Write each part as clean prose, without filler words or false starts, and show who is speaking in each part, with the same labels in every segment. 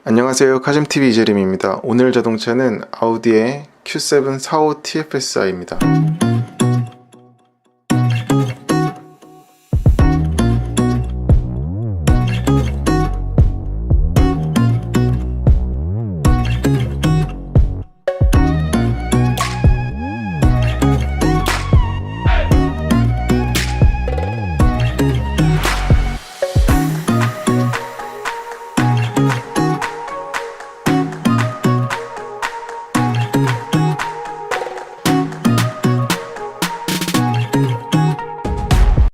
Speaker 1: 안녕하세요, 카즘TV 이재림입니다. 오늘 자동차는 아우디의 Q7 45 TFSI입니다.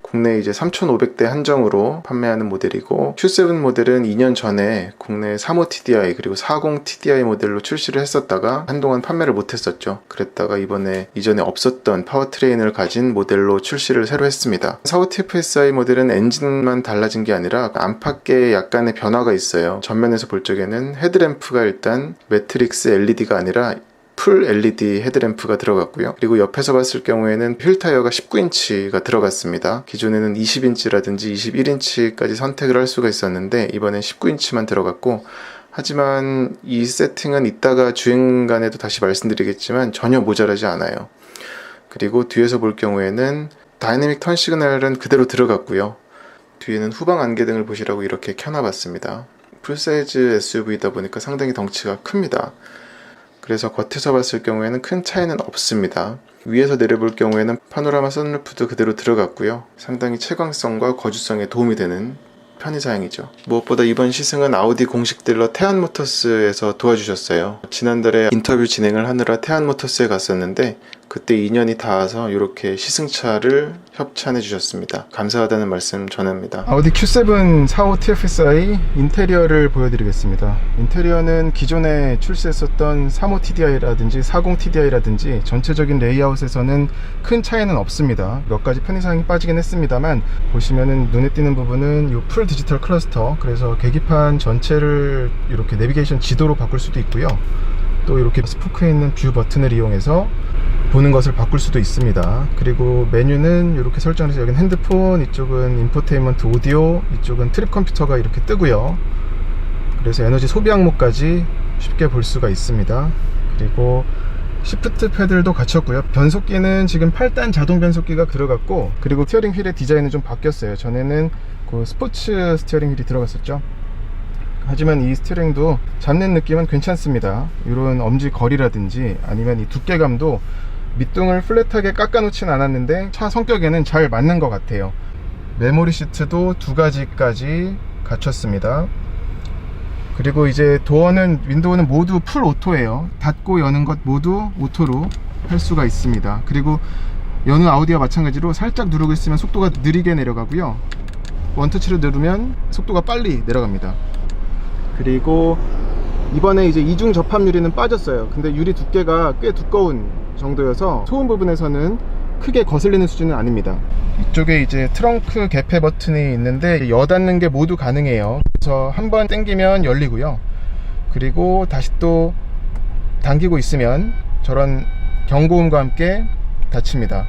Speaker 1: 국내 이제 3,500대 한정으로 판매하는 모델이고, Q7 모델은 2년 전에 국내 35 TDI 그리고 40 TDI 모델로 출시를 했었다가 한동안 판매를 못했었죠. 그랬다가 이번에 이전에 없었던 파워트레인을 가진 모델로 출시를 새로 했습니다. 45 TFSI 모델은 엔진만 달라진 게 아니라 안팎에 약간의 변화가 있어요. 전면에서 볼 적에는 헤드램프가 일단 매트릭스 LED가 아니라 풀 LED 헤드램프가 들어갔고요. 그리고 옆에서 봤을 경우에는 휠 타이어가 19인치가 들어갔습니다. 기존에는 20인치라든지 21인치까지 선택을 할 수가 있었는데 이번엔 19인치만 들어갔고, 하지만 이 세팅은 이따가 주행간에도 다시 말씀드리겠지만 전혀 모자라지 않아요. 그리고 뒤에서 볼 경우에는 다이내믹 턴 시그널은 그대로 들어갔고요. 뒤에는 후방 안개등을 보시라고 이렇게 켜놔봤습니다. 풀사이즈 SUV이다 보니까 상당히 덩치가 큽니다. 그래서 겉에서 봤을 경우에는 큰 차이는 없습니다. 위에서 내려볼 경우에는 파노라마 선루프도 그대로 들어갔고요. 상당히 채광성과 거주성에 도움이 되는 편의사양이죠. 무엇보다 이번 시승은 아우디 공식 딜러 태안모터스에서 도와주셨어요. 지난달에 인터뷰 진행을 하느라 태안모터스에 갔었는데 그때 인연이 닿아서 이렇게 시승차를 협찬해 주셨습니다. 감사하다는 말씀 전합니다. 아우디 Q7 45 TFSI 인테리어를 보여드리겠습니다. 인테리어는 기존에 출시했었던 35 TDI라든지 40 TDI라든지 전체적인 레이아웃에서는 큰 차이는 없습니다. 몇 가지 편의사항이 빠지긴 했습니다만, 보시면은 눈에 띄는 부분은 이 풀 디지털 클러스터, 그래서 계기판 전체를 이렇게 내비게이션 지도로 바꿀 수도 있고요. 또 이렇게 스포크에 있는 뷰 버튼을 이용해서 보는 것을 바꿀 수도 있습니다. 그리고 메뉴는 이렇게 설정해서 여기는 핸드폰, 이쪽은 인포테인먼트 오디오, 이쪽은 트립 컴퓨터가 이렇게 뜨고요. 그래서 에너지 소비 항목까지 쉽게 볼 수가 있습니다. 그리고 시프트 패들도 갖췄고요. 변속기는 지금 8단 자동 변속기가 들어갔고, 그리고 스티어링 휠의 디자인은 좀 바뀌었어요. 전에는 그 스포츠 스티어링 휠이 들어갔었죠. 하지만 이 스티어링도 잡는 느낌은 괜찮습니다. 이런 엄지 거리라든지 아니면 이 두께감도 밑둥을 플랫하게 깎아 놓진 않았는데 차 성격에는 잘 맞는 것 같아요. 메모리 시트도 2가지까지 갖췄습니다. 그리고 이제 도어는, 윈도우는 모두 풀 오토예요. 닫고 여는 것 모두 오토로 할 수가 있습니다. 그리고 여느 아우디와 마찬가지로 살짝 누르고 있으면 속도가 느리게 내려가고요, 원터치를 누르면 속도가 빨리 내려갑니다. 그리고 이번에 이제 이중 접합 유리는 빠졌어요. 근데 유리 두께가 꽤 두꺼운 정도여서 소음 부분에서는 크게 거슬리는 수준은 아닙니다. 이쪽에 이제 트렁크 개폐 버튼이 있는데 여닫는 게 모두 가능해요. 그래서 한번 당기면 열리고요. 그리고 다시 또 당기고 있으면 저런 경고음과 함께 닫힙니다.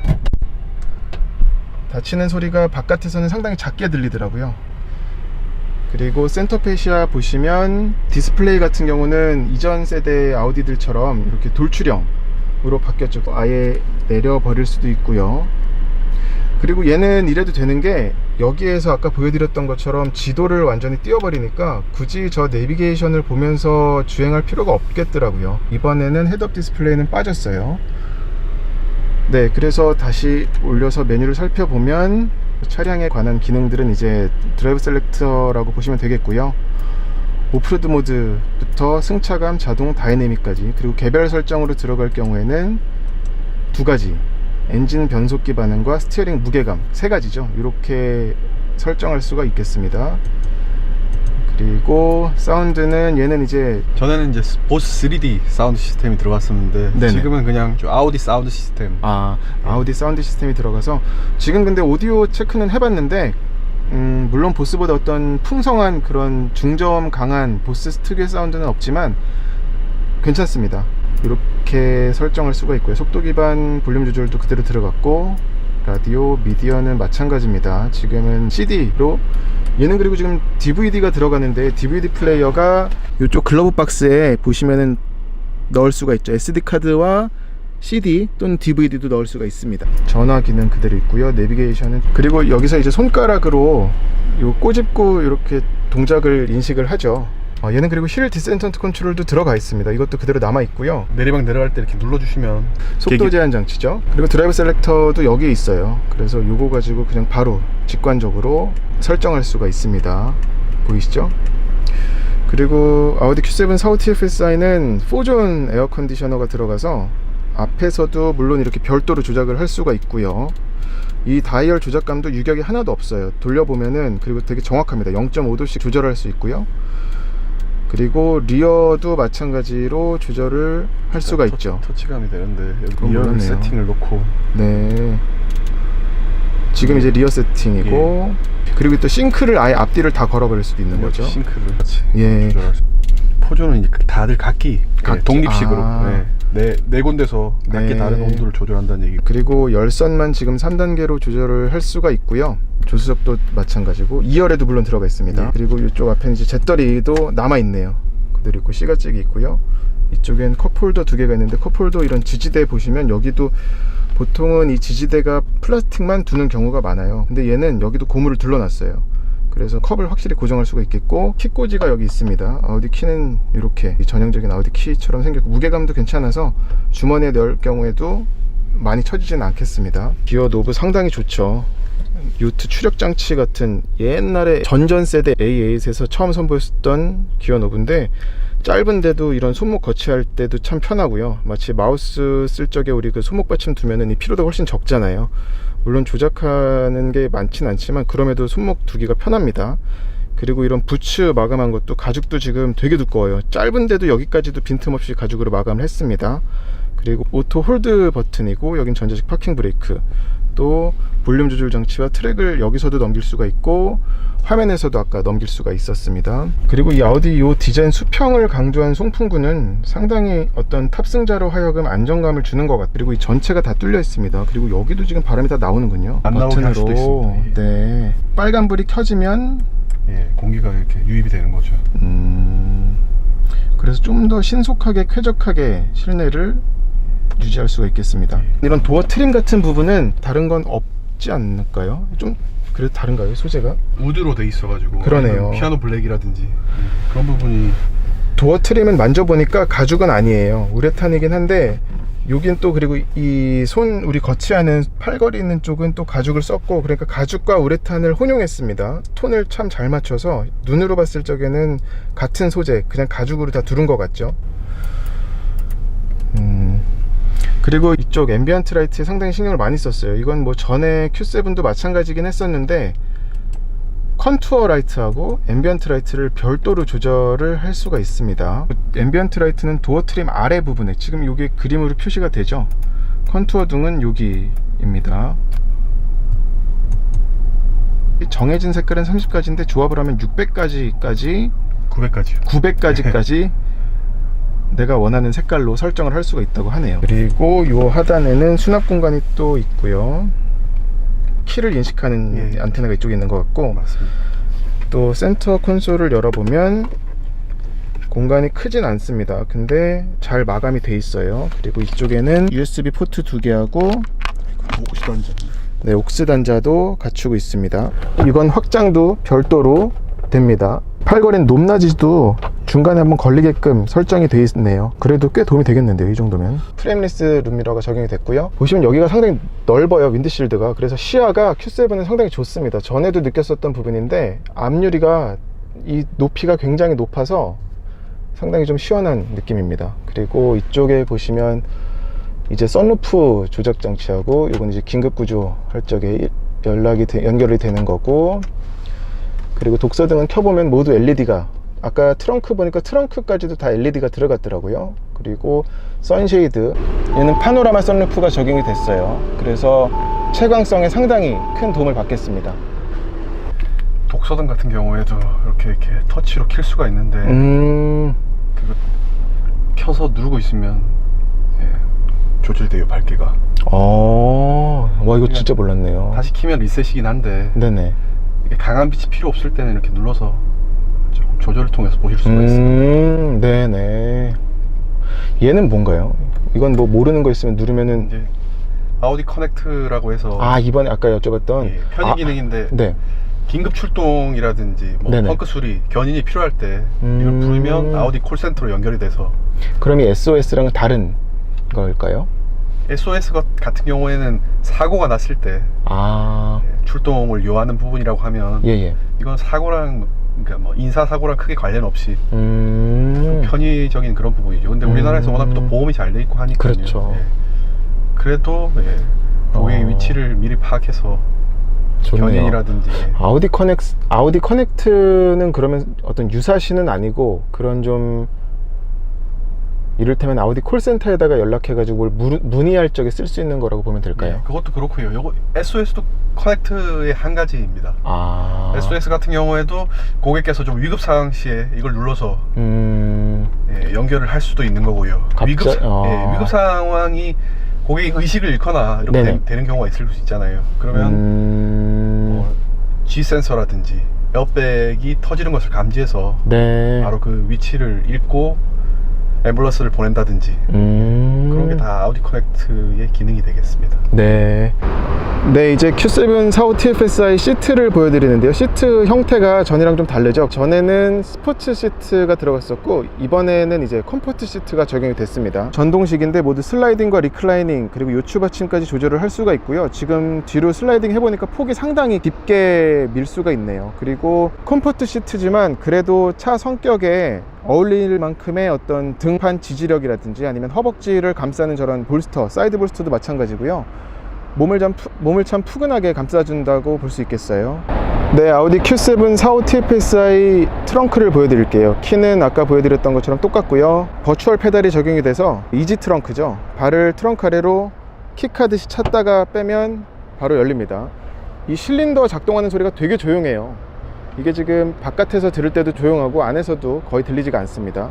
Speaker 1: 닫히는 소리가 바깥에서는 상당히 작게 들리더라고요. 그리고 센터페시아 보시면 디스플레이 같은 경우는 이전 세대 아우디들처럼 이렇게 돌출형으로 바뀌었죠. 아예 내려버릴 수도 있고요. 그리고 얘는 이래도 되는 게, 여기에서 아까 보여드렸던 것처럼 지도를 완전히 띄워버리니까 굳이 저 내비게이션을 보면서 주행할 필요가 없겠더라고요. 이번에는 헤드업 디스플레이는 빠졌어요. 네, 그래서 다시 올려서 메뉴를 살펴보면 차량에 관한 기능들은 이제 드라이브 셀렉터라고 보시면 되겠고요. 오프로드 모드부터 승차감, 자동, 다이내믹까지, 그리고 개별 설정으로 들어갈 경우에는 2가지, 엔진 변속기 반응과 스티어링 무게감, 3가지죠. 이렇게 설정할 수가 있겠습니다. 그리고 사운드는 얘는 이제
Speaker 2: 전에는 이제 보스 3D 사운드 시스템이 들어갔었는데, 네네, 지금은 그냥 아우디 사운드 시스템.
Speaker 1: 아우디 사운드 시스템이 들어가서 지금 근데 오디오 체크는 해봤는데 물론 보스보다 어떤 풍성한 그런 중저음 강한 보스 특유의 사운드는 없지만 괜찮습니다. 이렇게 설정할 수가 있고요. 속도 기반 볼륨 조절도 그대로 들어갔고, 라디오 미디어는 마찬가지입니다. 지금은 CD로, 얘는 그리고 지금 DVD가 들어가는데 DVD 플레이어가 이쪽 글러브 박스에 보시면은 넣을 수가 있죠. SD카드와 CD 또는 DVD도 넣을 수가 있습니다. 전화 기능 그대로 있고요. 내비게이션은, 그리고 여기서 이제 손가락으로 요 꼬집고 이렇게 동작을 인식을 하죠. 얘는 그리고 힐 디센턴트 컨트롤도 들어가 있습니다. 이것도 그대로 남아 있고요.
Speaker 2: 내리막 내려갈 때 이렇게 눌러주시면
Speaker 1: 속도 제한 장치죠. 그리고 드라이브 셀렉터도 여기에 있어요. 그래서 요거 가지고 그냥 바로 직관적으로 설정할 수가 있습니다. 보이시죠? 그리고 아우디 Q7 45TFSI는 4존 에어 컨디셔너가 들어가서 앞에서도 물론 이렇게 별도로 조작을 할 수가 있고요. 이 다이얼 조작감도 유격이 하나도 없어요. 돌려보면은, 그리고 되게 정확합니다. 0.5도씩 조절할 수 있고요. 그리고 리어도 마찬가지로 조절을 할 수가 있죠.
Speaker 2: 터치감이 되는데 여기
Speaker 1: 리어
Speaker 2: 리어 세팅을 놓고,
Speaker 1: 네, 지금 이제 리어 세팅이고, 그리고 또 싱크를 아예 앞뒤를 다 걸어버릴 수도 있는 거죠.
Speaker 2: 싱크를 같이
Speaker 1: 예.
Speaker 2: 조절할 수. 포조는 이제 다들 각기 독립식으로 네 군데서 각기
Speaker 1: 네.
Speaker 2: 다른 온도를 조절한다는 얘기.
Speaker 1: 그리고 열선만 지금 3단계로 조절을 할 수가 있고요. 조수석도 마찬가지고 2열에도 물론 들어가 있습니다. 그리고 이쪽 앞에는 이제 잿더리도 남아있네요. 그대로 있고 시가잭이 있고요. 이쪽엔 컵홀더 2개가 있는데, 컵홀더 이런 지지대 보시면 여기도 보통은 이 지지대가 플라스틱만 두는 경우가 많아요. 근데 얘는 여기도 고무를 둘러놨어요. 그래서 컵을 확실히 고정할 수가 있겠고, 키꽂이가 여기 있습니다. 아우디 키는 이렇게 전형적인 아우디 키처럼 생겼고, 무게감도 괜찮아서 주머니에 넣을 경우에도 많이 처지지는 않겠습니다. 기어 노브 상당히 좋죠. 요트 추력 장치 같은 옛날에 전전 세대 A8에서 처음 선보였던 기어 노브인데, 짧은데도 이런 손목 거치할 때도 참 편하고요. 마치 마우스 쓸 적에 우리 그 손목 받침 두면은 이 피로도가 훨씬 적잖아요. 물론 조작하는 게 많진 않지만 그럼에도 손목 두기가 편합니다. 그리고 이런 부츠 마감한 것도, 가죽도 지금 되게 두꺼워요. 짧은데도 여기까지도 빈틈없이 가죽으로 마감을 했습니다. 그리고 오토 홀드 버튼이고, 여긴 전자식 파킹 브레이크, 또 볼륨 조절 장치와 트랙을 여기서도 넘길 수가 있고, 화면에서도 아까 넘길 수가 있었습니다. 그리고 이 아우디 요 디자인 수평을 강조한 송풍구는 상당히 어떤 탑승자로 하여금 안정감을 주는 것 같아요. 그리고 이 전체가 다 뚫려 있습니다. 그리고 여기도 지금 바람이 다 나오는군요.
Speaker 2: 안 나오게 할 수도 있습니다.
Speaker 1: 네, 빨간불이 켜지면
Speaker 2: 공기가 이렇게 유입이 되는 거죠.
Speaker 1: 그래서 좀 더 신속하게 쾌적하게 실내를 유지할 수가 있겠습니다. 이런 도어 트림 같은 부분은 다른 건 없지 않을까요? 좀 그래도 다른가요, 소재가?
Speaker 2: 우드로 돼 있어가지고.
Speaker 1: 그러네요.
Speaker 2: 피아노 블랙이라든지 그런 부분이.
Speaker 1: 도어 트림은 만져보니까 가죽은 아니에요. 우레탄이긴 한데, 여긴 또, 그리고 이 손 우리 거치하는 팔걸이 있는 쪽은 또 가죽을 썼고, 그러니까 가죽과 우레탄을 혼용했습니다. 톤을 참 잘 맞춰서 눈으로 봤을 적에는 같은 소재, 그냥 가죽으로 다 두른 것 같죠. 그리고 이쪽 앰비언트 라이트에 상당히 신경을 많이 썼어요. 이건 뭐 전에 Q7도 마찬가지긴 했었는데, 컨투어 라이트하고 앰비언트 라이트를 별도로 조절을 할 수가 있습니다. 앰비언트 라이트는 도어 트림 아래 부분에, 지금 이게 그림으로 표시가 되죠. 컨투어 등은 여기입니다. 정해진 색깔은 30가지인데 조합을 하면 600가지까지 900가지까지 내가 원하는 색깔로 설정을 할 수가 있다고 하네요. 그리고 이 하단에는 수납 공간이 또 있고요. 키를 인식하는 안테나가 이쪽에 있는 것 같고,
Speaker 2: 맞습니다.
Speaker 1: 또 센터 콘솔을 열어보면 공간이 크진 않습니다. 근데 잘 마감이 돼 있어요. 그리고 이쪽에는 USB 포트 2개하고 옥스 단자도 갖추고 있습니다. 이건 확장도 별도로 됩니다. 팔걸이는 높낮이도 중간에 한번 걸리게끔 설정이 되어 있네요. 그래도 꽤 도움이 되겠는데요, 이 정도면. 프레임리스 룸미러가 적용이 됐고요. 보시면 여기가 상당히 넓어요, 윈드실드가. 그래서 시야가 Q7은 상당히 좋습니다. 전에도 느꼈었던 부분인데, 앞유리가 이 높이가 굉장히 높아서 상당히 좀 시원한 느낌입니다. 그리고 이쪽에 보시면 이제 선루프 조작 장치하고, 이건 이제 긴급 구조 할 적에 연결이 되는 거고, 그리고 독서등은 켜보면 모두 LED가, 아까 트렁크 보니까 트렁크까지도 다 LED가 들어갔더라고요. 그리고 선쉐이드, 얘는 파노라마 선루프가 적용이 됐어요. 그래서 채광성에 상당히 큰 도움을 받겠습니다.
Speaker 2: 독서등 같은 경우에도 이렇게 터치로 킬 수가 있는데, 그거 켜서 누르고 있으면 조절돼요, 밝기가.
Speaker 1: 와 이거 진짜 몰랐네요.
Speaker 2: 다시 키면 리셋이긴 한데
Speaker 1: 네네.
Speaker 2: 이게 강한 빛이 필요 없을 때는 이렇게 눌러서 조금 조절을 통해서 보실 수가 있습니다.
Speaker 1: 네네. 얘는 뭔가요? 이건 뭐 모르는 거 있으면 누르면은
Speaker 2: 이제 아우디 커넥트라고 해서
Speaker 1: 이번에 아까 여쭤봤던
Speaker 2: 예, 편의 기능인데
Speaker 1: 네.
Speaker 2: 긴급 출동이라든지 뭐
Speaker 1: 네네.
Speaker 2: 펑크 수리, 견인이 필요할 때 이걸 부르면 아우디 콜센터로 연결이 돼서.
Speaker 1: 그럼 이 SOS랑은 다른 걸까요?
Speaker 2: SOS 같은 경우에는 사고가 났을 때 출동을 요하는 부분이라고 하면
Speaker 1: 예예.
Speaker 2: 이건 사고랑 그러니까 뭐 인사사고랑 크게 관련 없이 좀 편의적인 그런 부분이죠. 근데 우리나라에서 워낙 또 보험이 잘 돼 있고 하니까요.
Speaker 1: 그렇죠.
Speaker 2: 예. 그래도 고객의 위치를 미리 파악해서
Speaker 1: 좋네요.
Speaker 2: 견인이라든지.
Speaker 1: 아우디 커넥트는 그러면 어떤 유사시는 아니고 그런 좀 이를테면 아우디 콜센터에다가 연락해가지고 뭘 문의할 적에 쓸 수 있는 거라고 보면 될까요?
Speaker 2: 네, 그것도 그렇고요. 요거 SOS도 커넥트의 한 가지입니다. SOS 같은 경우에도 고객께서 좀 위급 상황 시에 이걸 눌러서 연결을 할 수도 있는 거고요. 위급 상황이 고객이 의식을 잃거나 이렇게 되는 경우가 있을 수 있잖아요. 그러면 G 센서라든지 에어백이 터지는 것을 감지해서 바로 그 위치를 읽고 앰뷸런스를 보낸다든지 그런 게 다 아우디 커넥트의 기능이 되겠습니다.
Speaker 1: 네, 이제 Q7 45 TFSI 시트를 보여드리는데요. 시트 형태가 전이랑 좀 다르죠. 전에는 스포츠 시트가 들어갔었고 이번에는 이제 컴포트 시트가 적용이 됐습니다. 전동식인데 모두 슬라이딩과 리클라이닝 그리고 요추 받침까지 조절을 할 수가 있고요. 지금 뒤로 슬라이딩 해보니까 폭이 상당히 깊게 밀 수가 있네요. 그리고 컴포트 시트지만 그래도 차 성격에 어울릴 만큼의 어떤 등판 지지력이라든지 아니면 허벅지를 감싸는 저런 볼스터, 사이드 볼스터도 마찬가지고요. 몸을 참 푸근하게 감싸준다고 볼 수 있겠어요. 네, 아우디 Q7 45 TFSI 트렁크를 보여드릴게요. 키는 아까 보여드렸던 것처럼 똑같고요. 버추얼 페달이 적용이 돼서 이지 트렁크죠. 발을 트렁크 아래로 킥하듯이 찼다가 빼면 바로 열립니다. 이 실린더 작동하는 소리가 되게 조용해요. 이게 지금 바깥에서 들을 때도 조용하고 안에서도 거의 들리지가 않습니다.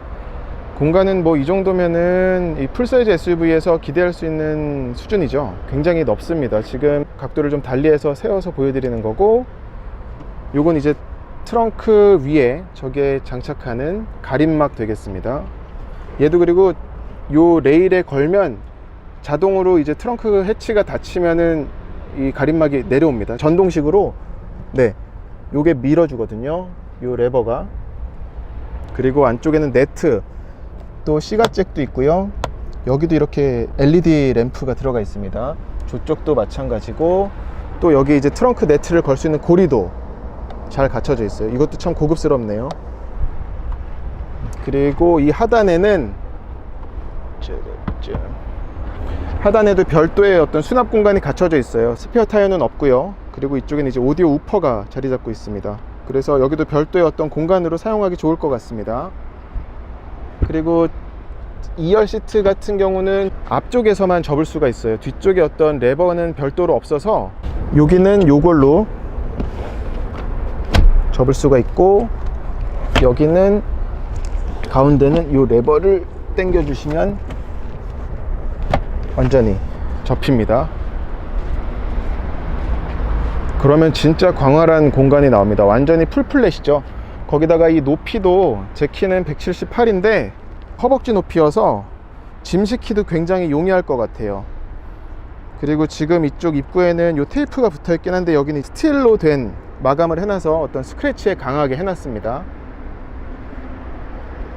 Speaker 1: 공간은 뭐 이 정도면은 이 풀사이즈 SUV에서 기대할 수 있는 수준이죠. 굉장히 넓습니다. 지금 각도를 좀 달리해서 세워서 보여드리는 거고, 요건 이제 트렁크 위에 저게 장착하는 가림막 되겠습니다. 얘도 그리고 요 레일에 걸면 자동으로 이제 트렁크 해치가 닫히면은 이 가림막이 내려옵니다. 전동식으로 요게 밀어주거든요. 요 레버가. 그리고 안쪽에는 네트, 또 시가잭도 있고요. 여기도 이렇게 LED 램프가 들어가 있습니다. 저쪽도 마찬가지고, 또 여기 이제 트렁크 네트를 걸 수 있는 고리도 잘 갖춰져 있어요. 이것도 참 고급스럽네요. 그리고 이 하단에는 하단에도 별도의 어떤 수납 공간이 갖춰져 있어요. 스페어 타이어는 없고요. 그리고 이쪽에는 이제 오디오 우퍼가 자리 잡고 있습니다. 그래서 여기도 별도의 어떤 공간으로 사용하기 좋을 것 같습니다. 그리고 2열 시트 같은 경우는 앞쪽에서만 접을 수가 있어요. 뒤쪽에 어떤 레버는 별도로 없어서 여기는 요걸로 접을 수가 있고, 여기는 가운데는 요 레버를 당겨 주시면 완전히 접힙니다. 그러면 진짜 광활한 공간이 나옵니다. 완전히 풀플랫이죠. 거기다가 이 높이도 제 키는 178인데 허벅지 높이여서 짐 싣기도 굉장히 용이할 것 같아요. 그리고 지금 이쪽 입구에는 요 테이프가 붙어 있긴 한데 여기는 스틸로 된 마감을 해놔서 어떤 스크래치에 강하게 해놨습니다.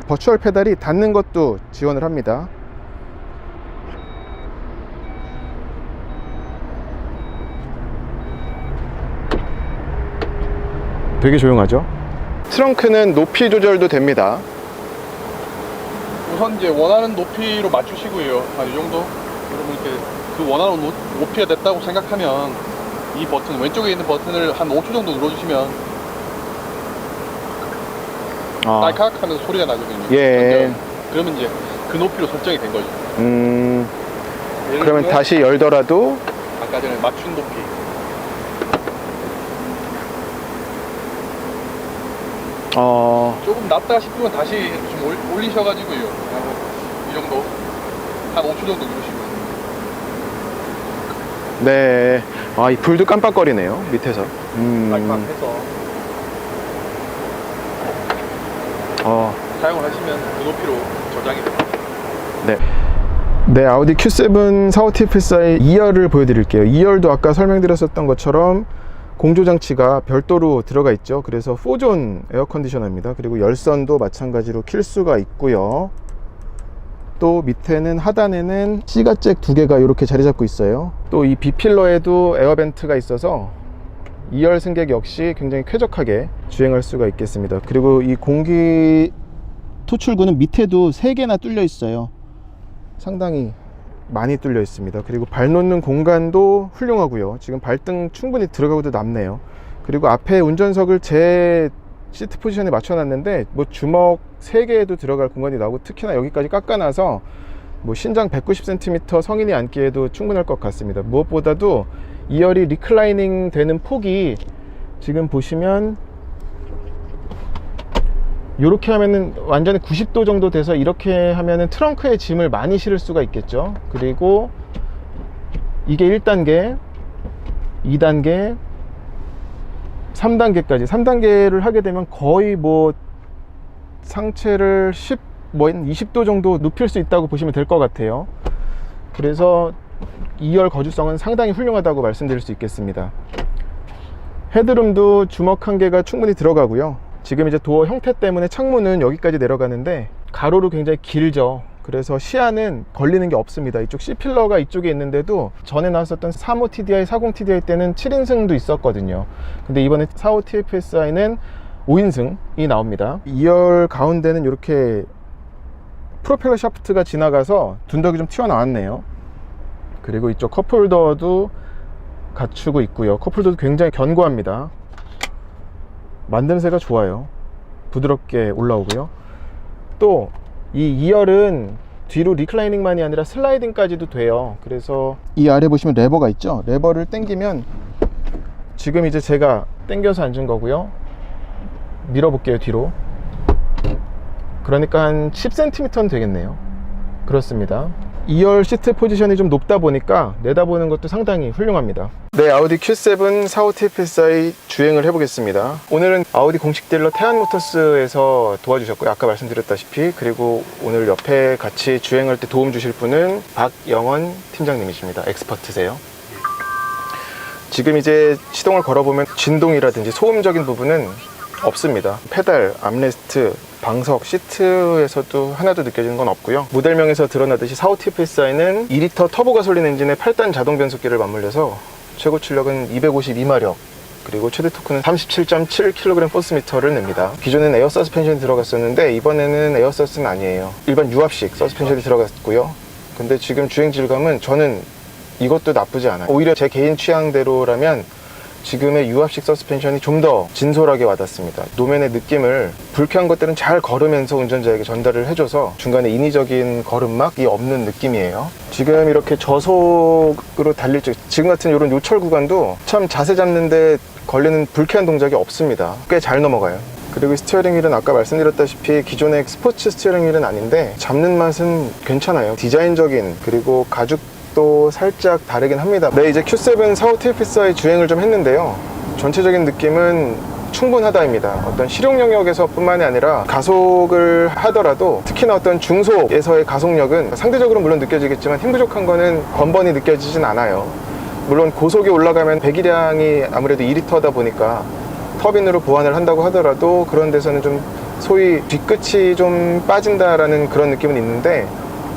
Speaker 1: 버추얼 페달이 닿는 것도 지원을 합니다. 되게 조용하죠? 트렁크는 높이 조절도 됩니다.
Speaker 2: 우선 이제 원하는 높이로 맞추시고요. 한 이 정도. 그러면 이렇게 그 원하는 높이가 됐다고 생각하면 이 버튼, 왼쪽에 있는 버튼을 한 5초 정도 눌러주시면 딸칵 하면서 소리가 나거든요.
Speaker 1: 예.
Speaker 2: 그러면 이제 그 높이로 설정이 된 거죠.
Speaker 1: 그러면 다시 열더라도
Speaker 2: 아까 전에 맞춘 높이. 조금 낮다 싶으면 다시 좀 올리셔가지고요. 이 정도 한 5초 정도 누르시고.
Speaker 1: 네. 아, 이 불도 깜빡거리네요, 밑에서.
Speaker 2: 빡빡해서 사용을 하시면 그 높이로 저장이 됩니다.
Speaker 1: 네. 네, 아우디 Q7 45TFSI 2열을 보여드릴게요. 2열도 아까 설명드렸었던 것처럼 공조장치가 별도로 들어가 있죠. 그래서 4존 에어컨디셔너입니다. 그리고 열선도 마찬가지로 킬 수가 있고요. 또 밑에는 하단에는 C가잭 2개가 이렇게 자리 잡고 있어요. 또 이 B필러에도 에어벤트가 있어서 2열 승객 역시 굉장히 쾌적하게 주행할 수가 있겠습니다. 그리고 이 공기 토출구는 밑에도 3개나 뚫려 있어요. 상당히 많이 뚫려 있습니다. 그리고 발 놓는 공간도 훌륭하고요. 지금 발등 충분히 들어가고도 남네요. 그리고 앞에 운전석을 제 시트 포지션에 맞춰 놨는데 뭐 주먹 3개에도 들어갈 공간이 나오고, 특히나 여기까지 깎아놔서 뭐 신장 190cm 성인이 앉기에도 충분할 것 같습니다. 무엇보다도 2열이 리클라이닝 되는 폭이 지금 보시면 이렇게 하면은 완전히 90도 정도 돼서 이렇게 하면은 트렁크에 짐을 많이 실을 수가 있겠죠. 그리고 이게 1단계, 2단계, 3단계까지 3단계를 하게 되면 거의 뭐 상체를 20도 정도 눕힐 수 있다고 보시면 될 것 같아요. 그래서 2열 거주성은 상당히 훌륭하다고 말씀드릴 수 있겠습니다. 헤드룸도 주먹 1개가 충분히 들어가고요. 지금 이제 도어 형태 때문에 창문은 여기까지 내려가는데 가로로 굉장히 길죠. 그래서 시야는 걸리는 게 없습니다. 이쪽 C필러가 이쪽에 있는데도 전에 나왔었던 35TDI, 40TDI 때는 7인승도 있었거든요. 근데 이번에 45TFSI는 5인승이 나옵니다. 2열 가운데는 이렇게 프로펠러 샤프트가 지나가서 둔덕이 좀 튀어나왔네요. 그리고 이쪽 컵홀더도 갖추고 있고요. 컵홀더도 굉장히 견고합니다. 만듦새가 좋아요. 부드럽게 올라오고요. 또 이 2열은 뒤로 리클라이닝만이 아니라 슬라이딩까지도 돼요. 그래서 이 아래 보시면 레버가 있죠. 레버를 당기면, 지금 이제 제가 당겨서 앉은 거고요. 밀어볼게요, 뒤로. 그러니까 한 10cm는 되겠네요. 그렇습니다. 2열 시트 포지션이 좀 높다 보니까 내다보는 것도 상당히 훌륭합니다. 네, 아우디 Q7 45TFSI 주행을 해보겠습니다. 오늘은 아우디 공식 딜러 태안모터스에서 도와주셨고요. 아까 말씀드렸다시피. 그리고 오늘 옆에 같이 주행할 때 도움 주실 분은 박영원 팀장님이십니다. 엑스퍼트세요. 지금 이제 시동을 걸어보면 진동이라든지 소음적인 부분은 없습니다. 페달, 암레스트, 방석, 시트에서도 하나도 느껴지는 건 없고요. 모델명에서 드러나듯이 45TFSI는 2리터 터보 가솔린 엔진에 8단 자동 변속기를 맞물려서 최고 출력은 252마력, 그리고 최대 토크는 37.7kg 포스미터를 냅니다. 기존에는 에어 서스펜션이 들어갔었는데 이번에는 에어 서스는 아니에요. 일반 유압식 서스펜션이 들어갔고요. 근데 지금 주행 질감은 저는 이것도 나쁘지 않아요. 오히려 제 개인 취향대로라면 지금의 유압식 서스펜션이 좀 더 진솔하게 와닿습니다. 노면의 느낌을 불쾌한 것들은 잘 걸으면서 운전자에게 전달을 해줘서 중간에 인위적인 걸음막이 없는 느낌이에요. 지금 이렇게 저속으로 달릴 때 지금 같은 이런 요철 구간도 참 자세 잡는데 걸리는 불쾌한 동작이 없습니다. 꽤 잘 넘어가요. 그리고 스티어링 휠은 아까 말씀드렸다시피 기존의 스포츠 스티어링 휠은 아닌데 잡는 맛은 괜찮아요. 디자인적인, 그리고 가죽도 살짝 다르긴 합니다. 네, 이제 Q7 45TFSI 주행을 좀 했는데요. 전체적인 느낌은 충분하다입니다. 어떤 실용 영역에서 뿐만이 아니라 가속을 하더라도 특히나 어떤 중속에서의 가속력은 상대적으로 물론 느껴지겠지만 힘 부족한 거는 번번이 느껴지진 않아요. 물론 고속에 올라가면 배기량이 아무래도 2리터다 보니까 터빈으로 보완을 한다고 하더라도 그런 데서는 좀 소위 뒤끝이 좀 빠진다라는 그런 느낌은 있는데,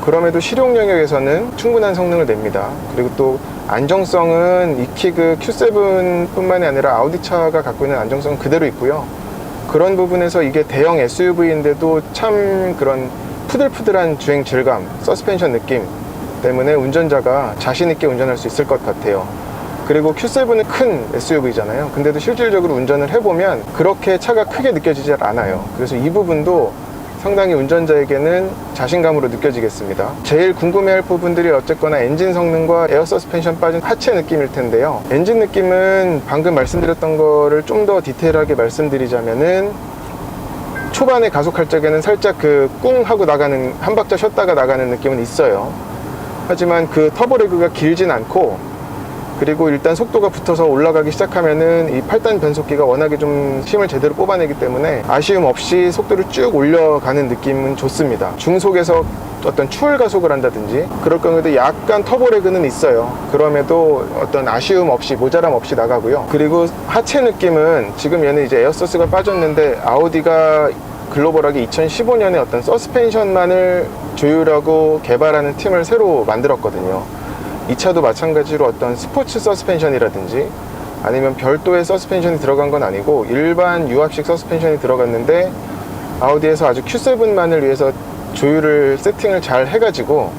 Speaker 1: 그럼에도 실용 영역에서는 충분한 성능을 냅니다. 그리고 또 안정성은 이키그 Q7 뿐만이 아니라 아우디 차가 갖고 있는 안정성은 그대로 있고요. 그런 부분에서 이게 대형 SUV인데도 참 그런 푸들푸들한 주행 질감, 서스펜션 느낌 때문에 운전자가 자신있게 운전할 수 있을 것 같아요. 그리고 Q7은 큰 SUV잖아요. 근데도 실질적으로 운전을 해보면 그렇게 차가 크게 느껴지지 않아요. 그래서 이 부분도 상당히 운전자에게는 자신감으로 느껴지겠습니다. 제일 궁금해할 부분들이 어쨌거나 엔진 성능과 에어 서스펜션 빠진 하체 느낌일 텐데요. 엔진 느낌은 방금 말씀드렸던 거를 좀 더 디테일하게 말씀드리자면은 초반에 가속할 적에는 살짝 그 꿍 하고 나가는, 한 박자 쉬었다가 나가는 느낌은 있어요. 하지만 그 터보레그가 길진 않고 그리고 일단 속도가 붙어서 올라가기 시작하면은 이 8단 변속기가 워낙에 좀 힘을 제대로 뽑아내기 때문에 아쉬움 없이 속도를 쭉 올려가는 느낌은 좋습니다. 중속에서 어떤 추월 가속을 한다든지 그럴 경우에도 약간 터보 레그는 있어요. 그럼에도 어떤 아쉬움 없이, 모자람 없이 나가고요. 그리고 하체 느낌은 지금 얘는 이제 에어서스가 빠졌는데 아우디가 글로벌하게 2015년에 어떤 서스펜션만을 조율하고 개발하는 팀을 새로 만들었거든요. 이 차도 마찬가지로 어떤 스포츠 서스펜션이라든지 아니면 별도의 서스펜션이 들어간 건 아니고 일반 유압식 서스펜션이 들어갔는데 아우디에서 아주 Q7만을 위해서 조율을 세팅을 잘 해가지고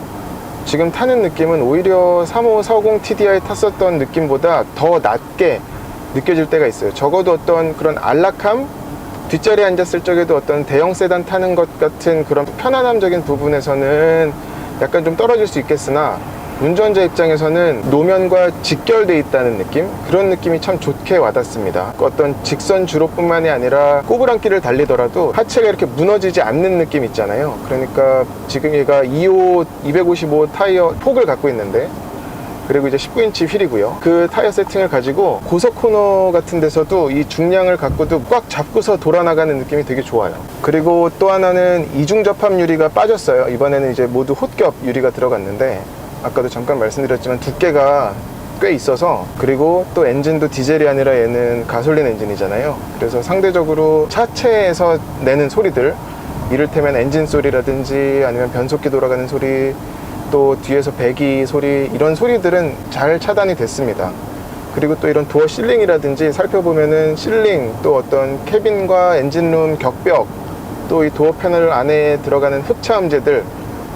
Speaker 1: 지금 타는 느낌은 오히려 3540 TDI 탔었던 느낌보다 더 낮게 느껴질 때가 있어요. 적어도 어떤 그런 안락함, 뒷자리에 앉았을 적에도 어떤 대형 세단 타는 것 같은 그런 편안함적인 부분에서는 약간 좀 떨어질 수 있겠으나 운전자 입장에서는 노면과 직결되어 있다는 느낌? 그런 느낌이 참 좋게 와닿습니다. 어떤 직선 주로뿐만이 아니라 꼬부랑길을 달리더라도 하체가 이렇게 무너지지 않는 느낌 있잖아요. 그러니까 지금 얘가 255 타이어 폭을 갖고 있는데 그리고 이제 19인치 휠이고요. 그 타이어 세팅을 가지고 고속 코너 같은 데서도 이 중량을 갖고도 꽉 잡고서 돌아나가는 느낌이 되게 좋아요. 그리고 또 하나는 이중 접합 유리가 빠졌어요. 이번에는 이제 모두 홑겹 유리가 들어갔는데 아까도 잠깐 말씀드렸지만 두께가 꽤 있어서, 그리고 또 엔진도 디젤이 아니라 얘는 가솔린 엔진이잖아요. 그래서 상대적으로 차체에서 내는 소리들, 이를테면 엔진 소리라든지 아니면 변속기 돌아가는 소리, 또 뒤에서 배기 소리, 이런 소리들은 잘 차단이 됐습니다. 그리고 또 이런 도어 실링이라든지 살펴보면은 실링, 또 어떤 캐빈과 엔진룸 격벽, 또 이 도어 패널 안에 들어가는 흡차음재들,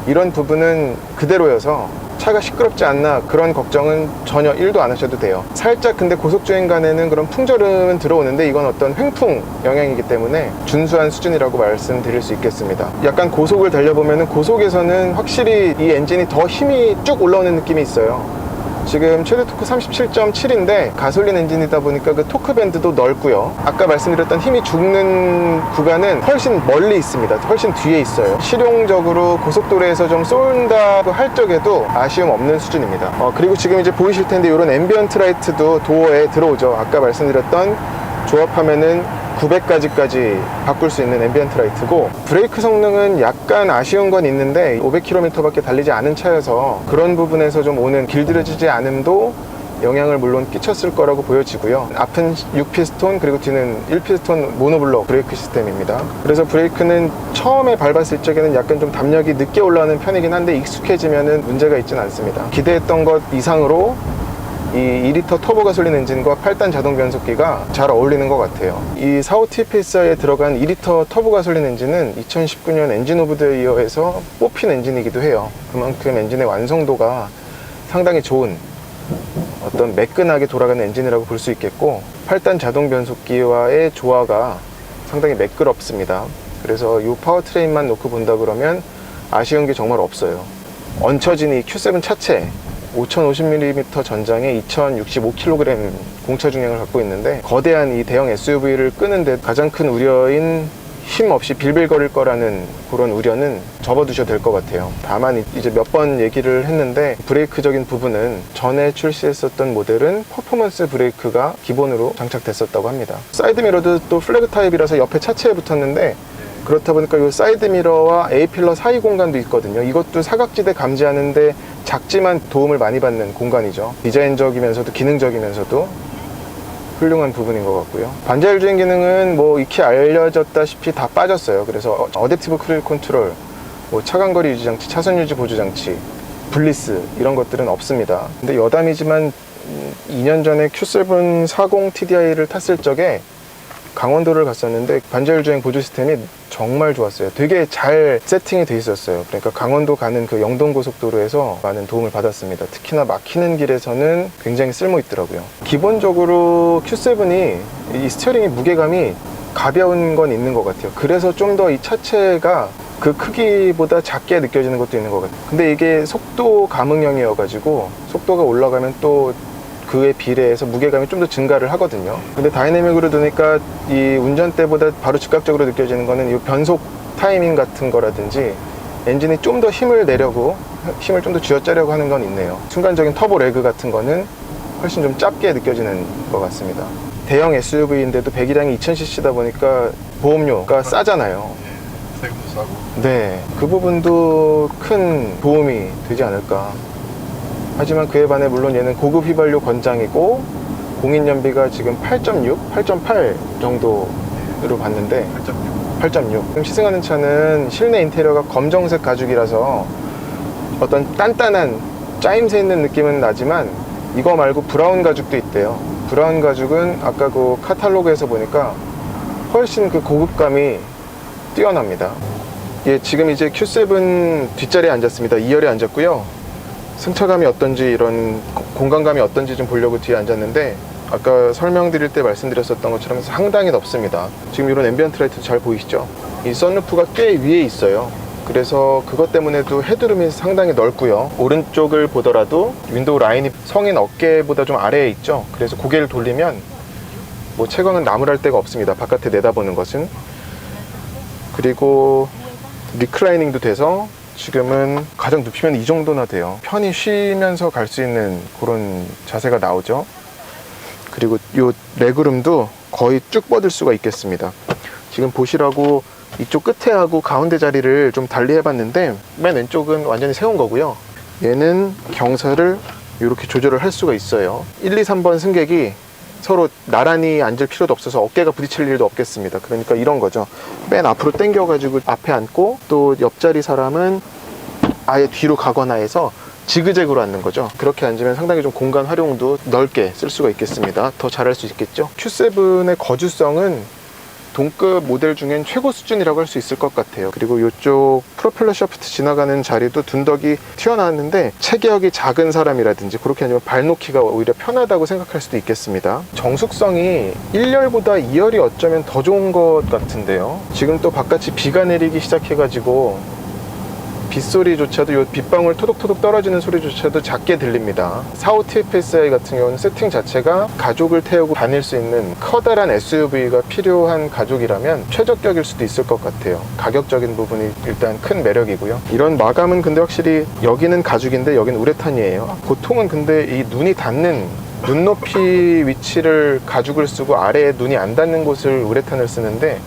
Speaker 1: 이런 부분은 그대로여서 차가 시끄럽지 않나 그런 걱정은 전혀 1도 안 하셔도 돼요. 살짝 근데 고속주행간에는 그런 풍절음은 들어오는데 이건 어떤 횡풍 영향이기 때문에 준수한 수준이라고 말씀드릴 수 있겠습니다. 약간 고속을 달려보면 고속에서는 확실히 이 엔진이 더 힘이 쭉 올라오는 느낌이 있어요. 지금 최대 토크 37.7인데 가솔린 엔진이다 보니까 그 토크 밴드도 넓고요. 아까 말씀드렸던 힘이 죽는 구간은 훨씬 멀리 있습니다. 훨씬 뒤에 있어요. 실용적으로 고속도로에서 좀 쏜다고 할 적에도 아쉬움 없는 수준입니다. 그리고 지금 이제 보이실 텐데 이런 앰비언트 라이트도 도어에 들어오죠. 아까 말씀드렸던 조합하면은 900까지까지 바꿀 수 있는 앰비언트 라이트고, 브레이크 성능은 약간 아쉬운 건 있는데 500km 밖에 달리지 않은 차여서 그런 부분에서 좀 오는 길들여지지 않음도 영향을 물론 끼쳤을 거라고 보여지고요. 앞은 6피스톤 그리고 뒤는 1피스톤 모노블록 브레이크 시스템입니다. 그래서 브레이크는 처음에 밟았을 적에는 약간 좀 담력이 늦게 올라오는 편이긴 한데 익숙해지면은 문제가 있지는 않습니다. 기대했던 것 이상으로 이 2리터 터보 가솔린 엔진과 8단 자동 변속기가 잘 어울리는 것 같아요. 이 45T 페이서에 들어간 2리터 터보 가솔린 엔진은 2019년 엔진 오브 더 이어에서 뽑힌 엔진이기도 해요. 그만큼 엔진의 완성도가 상당히 좋은 어떤 매끈하게 돌아가는 엔진이라고 볼 수 있겠고, 8단 자동 변속기와의 조화가 상당히 매끄럽습니다. 그래서 이 파워트레인만 놓고 본다 그러면 아쉬운 게 정말 없어요. 얹혀진 이 Q7 차체 5050mm 전장에 2065kg 공차 중량을 갖고 있는데, 거대한 이 대형 SUV를 끄는데 가장 큰 우려인 힘 없이 빌빌거릴 거라는 그런 우려는 접어두셔도 될 것 같아요. 다만 이제 몇 번 얘기를 했는데 브레이크적인 부분은 전에 출시했었던 모델은 퍼포먼스 브레이크가 기본으로 장착됐었다고 합니다. 사이드미러도 또 플래그 타입이라서 옆에 차체에 붙었는데, 그렇다 보니까 이 사이드미러와 A필러 사이 공간도 있거든요. 이것도 사각지대 감지하는데 작지만 도움을 많이 받는 공간이죠. 디자인적이면서도 기능적이면서도 훌륭한 부분인 것 같고요. 반자율 주행 기능은 뭐 익히 알려졌다시피 다 빠졌어요. 그래서 어댑티브 크루즈 컨트롤, 뭐 차간거리 유지 장치, 차선 유지 보조 장치, 블리스, 이런 것들은 없습니다. 근데 여담이지만 2년 전에 Q7 40 TDI를 탔을 적에 강원도를 갔었는데 반자율 주행 보조 시스템이 정말 좋았어요. 되게 잘 세팅이 돼 있었어요. 그러니까 강원도 가는 그 영동고속도로에서 많은 도움을 받았습니다. 특히나 막히는 길에서는 굉장히 쓸모 있더라고요. 기본적으로 Q7이 이 스티어링의 무게감이 가벼운 건 있는 것 같아요. 그래서 좀 더 이 차체가 그 크기보다 작게 느껴지는 것도 있는 것 같아요. 근데 이게 속도 감응형이어 가지고 속도가 올라가면 또 그에 비례해서 무게감이 좀 더 증가를 하거든요. 근데 다이내믹으로 두니까 이 운전대보다 바로 즉각적으로 느껴지는 거는 이 변속 타이밍 같은 거라든지 엔진이 좀 더 힘을 내려고, 힘을 좀 더 쥐어짜려고 하는 건 있네요. 순간적인 터보 레그 같은 거는 훨씬 좀 작게 느껴지는 것 같습니다. 대형 SUV인데도 배기량이 2000cc다 보니까 보험료가 싸잖아요.
Speaker 2: 세금도 싸고.
Speaker 1: 네, 그 부분도 큰 도움이 되지 않을까. 하지만 그에 반해 물론 얘는 고급 휘발유 권장이고 공인연비가 지금 8.6, 8.8 정도로 봤는데 8.6. 지금 시승하는 차는 실내 인테리어가 검정색 가죽이라서 어떤 단단한 짜임새 있는 느낌은 나지만 이거 말고 브라운 가죽도 있대요. 브라운 가죽은 아까 그 카탈로그에서 보니까 훨씬 그 고급감이 뛰어납니다. 예, 지금 이제 Q7 뒷자리에 앉았습니다. 2열에 앉았고요. 승차감이 어떤지 이런 공간감이 어떤지 좀 보려고 뒤에 앉았는데 아까 설명드릴 때 말씀드렸었던 것처럼 상당히 넓습니다. 지금 이런 앰비언트 라이트도 잘 보이시죠? 이 썬루프가 꽤 위에 있어요. 그래서 그것 때문에도 헤드룸이 상당히 넓고요. 오른쪽을 보더라도 윈도우 라인이 성인 어깨보다 좀 아래에 있죠. 그래서 고개를 돌리면 뭐 채광은 나무랄 데가 없습니다. 바깥에 내다보는 것은. 그리고 리클라이닝도 돼서 지금은 가장 눕히면 이 정도나 돼요. 편히 쉬면서 갈 수 있는 그런 자세가 나오죠. 그리고 이 레그룸도 거의 쭉 뻗을 수가 있겠습니다. 지금 보시라고 이쪽 끝에 하고 가운데 자리를 좀 달리 해봤는데 맨 왼쪽은 완전히 세운 거고요. 얘는 경사를 이렇게 조절을 할 수가 있어요. 1, 2, 3번 승객이 서로 나란히 앉을 필요도 없어서 어깨가 부딪힐 일도 없겠습니다. 그러니까 이런 거죠. 맨 앞으로 당겨가지고 앞에 앉고 또 옆자리 사람은 아예 뒤로 가거나 해서 지그재그로 앉는 거죠. 그렇게 앉으면 상당히 좀 공간 활용도 넓게 쓸 수가 있겠습니다. 더 잘할 수 있겠죠. Q7의 거주성은 동급 모델 중엔 최고 수준이라고 할 수 있을 것 같아요. 그리고 이쪽 프로펠러 샤프트 지나가는 자리도 둔덕이 튀어나왔는데 체격이 작은 사람이라든지 그렇게 아니면 발 놓기가 오히려 편하다고 생각할 수도 있겠습니다. 정숙성이 1열보다 2열이 어쩌면 더 좋은 것 같은데요. 지금 또 바깥이 비가 내리기 시작해가지고 빗소리조차도 요 빗방울 토독토독 떨어지는 소리조차도 작게 들립니다. 45 TFSI 같은 경우는 세팅 자체가 가족을 태우고 다닐 수 있는 커다란 SUV가 필요한 가족이라면 최적격일 수도 있을 것 같아요. 가격적인 부분이 일단 큰 매력이고요. 이런 마감은 근데 확실히 여기는 가죽인데 여기는 우레탄이에요. 보통은 근데 이 눈이 닿는 눈높이 위치를 가죽을 쓰고 아래에 눈이 안 닿는 곳을 우레탄을 쓰는데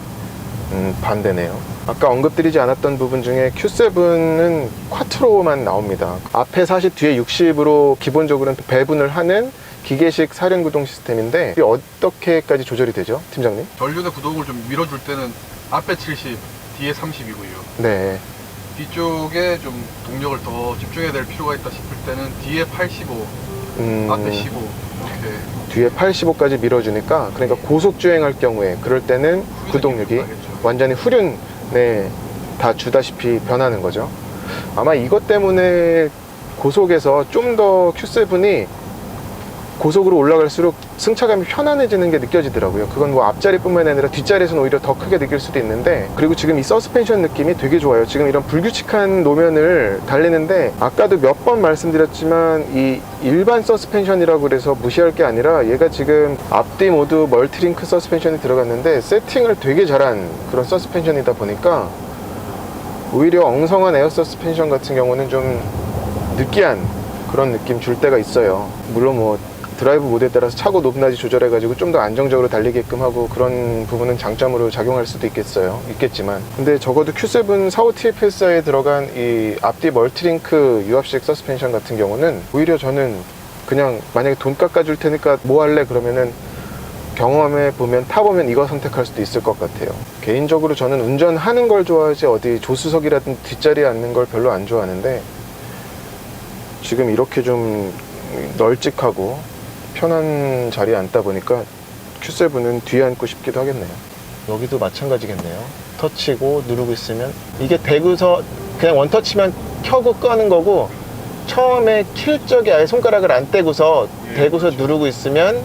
Speaker 1: 반대네요. 아까 언급드리지 않았던 부분 중에 Q7은 쿼트로만 나옵니다. 앞에 40, 뒤에 60으로 기본적으로는 배분을 하는 기계식 사륜구동 시스템인데 이게 어떻게까지 조절이 되죠, 팀장님?
Speaker 2: 전륜의 구동을 좀 밀어줄 때는 앞에 70, 뒤에 30이고요.
Speaker 1: 네.
Speaker 2: 뒤쪽에 좀 동력을 더 집중해야 될 필요가 있다 싶을 때는 뒤에 85, 앞에 15 이렇게
Speaker 1: 뒤에 85까지 밀어주니까 그러니까 고속 주행할 경우에 그럴 때는 구동력이 완전히 후륜에 다 주다시피 변하는 거죠. 아마 이것 때문에 고속에서 좀 더 Q7이 고속으로 올라갈수록 승차감이 편안해지는 게 느껴지더라고요. 그건 뭐 앞자리뿐만 아니라 뒷자리에서는 오히려 더 크게 느낄 수도 있는데, 그리고 지금 이 서스펜션 느낌이 되게 좋아요. 지금 이런 불규칙한 노면을 달리는데 아까도 몇 번 말씀드렸지만 이 일반 서스펜션이라고 그래서 무시할 게 아니라 얘가 지금 앞뒤 모두 멀티링크 서스펜션이 들어갔는데 세팅을 되게 잘한 그런 서스펜션이다 보니까 오히려 엉성한 에어 서스펜션 같은 경우는 좀 느끼한 그런 느낌 줄 때가 있어요. 물론 뭐 드라이브 모드에 따라서 차고 높낮이 조절해가지고 좀 더 안정적으로 달리게끔 하고 그런 부분은 장점으로 작용할 수도 있겠지만, 근데 적어도 Q7 45 TFSI에 들어간 이 앞뒤 멀티링크 유압식 서스펜션 같은 경우는 오히려 저는 그냥 만약에 돈 깎아줄 테니까 뭐 할래 그러면은 경험해 보면 타보면 이거 선택할 수도 있을 것 같아요. 개인적으로 저는 운전하는 걸 좋아하지 어디 조수석이라든지 뒷자리에 앉는 걸 별로 안 좋아하는데, 지금 이렇게 좀 널찍하고 편한 자리에 앉다 보니까 Q7은 뒤에 앉고 싶기도 하겠네요. 여기도 마찬가지겠네요. 터치고 누르고 있으면 이게 대고서 그냥 원터치만 켜고 끄는 거고, 처음에 킬 적에 아예 손가락을 안 떼고서 대고서 누르고 있으면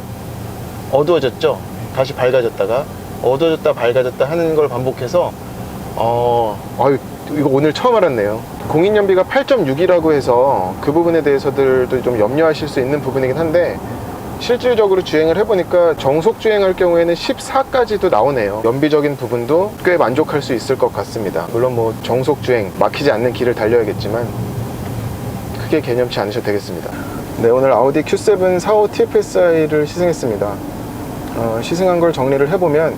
Speaker 1: 어두워졌죠. 다시 밝아졌다가 어두워졌다 밝아졌다 하는 걸 반복해서 아유, 이거 오늘 처음 알았네요. 공인연비가 8.6이라고 해서 그 부분에 대해서들도 좀 염려하실 수 있는 부분이긴 한데, 실질적으로 주행을 해보니까 정속 주행할 경우에는 14까지도 나오네요. 연비적인 부분도 꽤 만족할 수 있을 것 같습니다. 물론 뭐 정속 주행 막히지 않는 길을 달려야겠지만 크게 개념치 않으셔도 되겠습니다. 네, 오늘 아우디 Q7 45 TFSI를 시승했습니다. 시승한 걸 정리를 해보면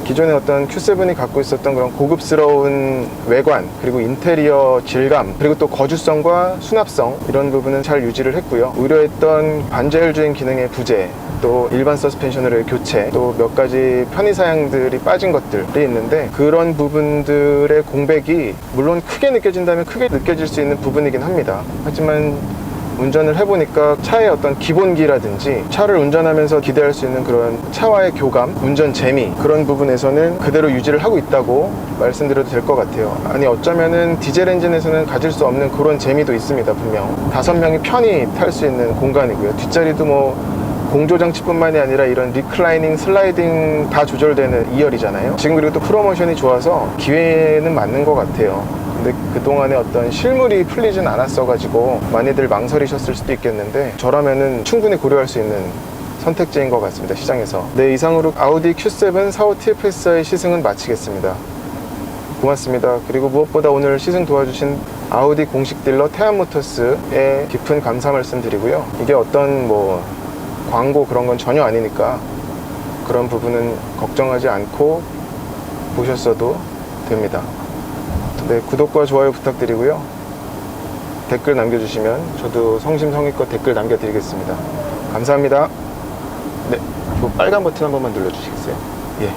Speaker 1: 기존의 어떤 Q7이 갖고 있었던 그런 고급스러운 외관, 그리고 인테리어 질감, 그리고 또 거주성과 수납성, 이런 부분은 잘 유지를 했고요. 우려했던 반제열 주행 기능의 부재, 또 일반 서스펜션으로의 교체, 또 몇 가지 편의사양들이 빠진 것들이 있는데, 그런 부분들의 공백이 물론 크게 느껴진다면 크게 느껴질 수 있는 부분이긴 합니다. 하지만 운전을 해보니까 차의 어떤 기본기라든지 차를 운전하면서 기대할 수 있는 그런 차와의 교감, 운전 재미, 그런 부분에서는 그대로 유지를 하고 있다고 말씀드려도 될 것 같아요. 아니, 어쩌면은 디젤 엔진에서는 가질 수 없는 그런 재미도 있습니다. 분명 5명이 편히 탈 수 있는 공간이고요. 뒷자리도 뭐 공조장치뿐만이 아니라 이런 리클라이닝, 슬라이딩 다 조절되는 2열이잖아요. 지금 그리고 또 프로모션이 좋아서 기회는 맞는 것 같아요. 근데 그동안에 어떤 실물이 풀리진 않았어가지고 많이들 망설이셨을 수도 있겠는데, 저라면은 충분히 고려할 수 있는 선택지인 것 같습니다, 시장에서. 네, 이상으로 아우디 Q7 45 TFSI 시승은 마치겠습니다. 고맙습니다. 그리고 무엇보다 오늘 시승 도와주신 아우디 공식 딜러 태안모터스에 깊은 감사 말씀드리고요. 이게 어떤 뭐 광고 그런 건 전혀 아니니까 그런 부분은 걱정하지 않고 보셨어도 됩니다. 네, 구독과 좋아요 부탁드리고요. 댓글 남겨주시면 저도 성심성의껏 댓글 남겨드리겠습니다. 감사합니다. 네, 그 빨간 버튼 한 번만 눌러주시겠어요? 예.